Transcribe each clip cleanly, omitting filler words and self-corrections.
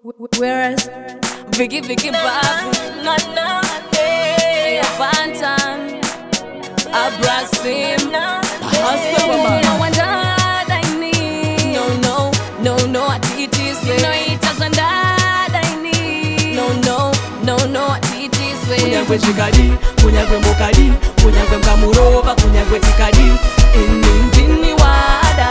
Whereas Vicky Bob, hey, Fantan, Abrasim, no one that I need. No, it is way. No, it doesn't that I need. No, it is way. Kunyagwe chikadi, kunyagwe mokadi, kunyagwe mkamurova, kunyagwe tikadi. Indini wada,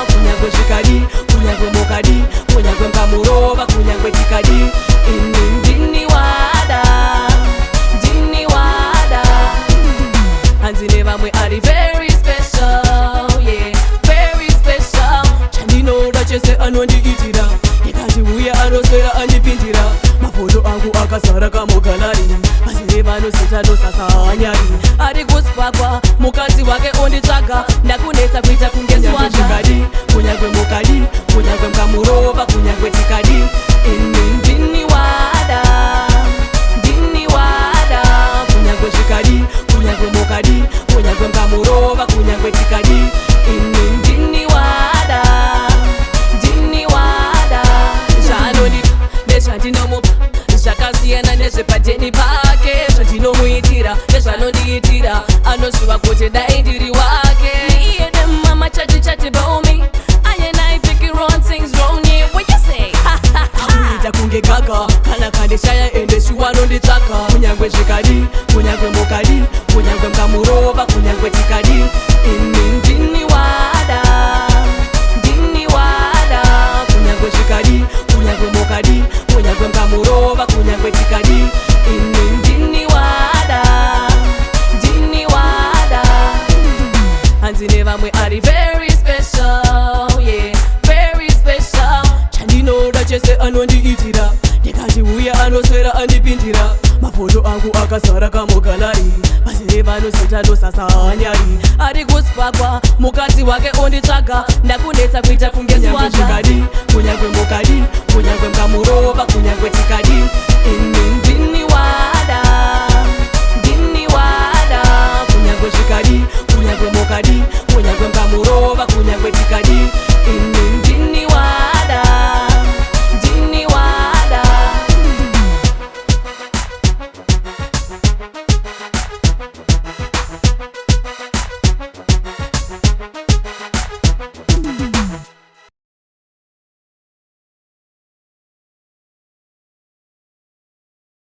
kunyagwe chikadi, kunyagwe mokadi, kunyagwe mkamurova, kunyagwe tikadi. Indini wada. Hanzine vamwe ari very special, yeah, very special. Chandinoda chese anondiitira, ndikati uya anoswera andipindira. Mafoto angu akazara kamogalari, mazire vanosita nosasa anyari. Ari kuspakwa, mukadzi wake onditsvaga, ndakunetsa kuita kunge swaga. Chikadi, kunyagwe mokadi, kunyagwe mkamurova, kunyagwe tikadi. Indini wada, kunyagwe chikadi, kunyagwe mokadi, kunyagwe mkamurova, kunyagwe tikadi. Indini wada. Zvanoni nezvandinomupa zvakasiyana nezvepadheni pake. Zvandinomuitira nezvanondiitira, anoziva kuti dai ndiri wake. Me and them mama chati about me, and I thinking wrong things wrong, yeah, what you say? Akuita kunge gaga, kana kandishaya ende shuwa nonditsvaka. Kunyagwe chikadi, kunyagwe mokadi, kunyagwe mkamurova, kunyagwe tikadi. Indini wada, kunyagwe chikadi, kunyagwe mokadi, kunyagwe mkamurova, kunyagwe tikadi. Indini wada. Hanzine vamwe ari very special, yeah, very special. Chandinoda chese anondiitira, ndikati uya anoswera andipindira. Mafoto angu akazara kamogalari, mazire vanosita nosasa anyari. Ari kuspakwa, mukadzi wake onditsvaga, ndakunetsa kuita kunge swaga. Kunyagwe chikadi, kunyagwe mokadi, kunyagwe mkamurova, kunyagwe tikadi.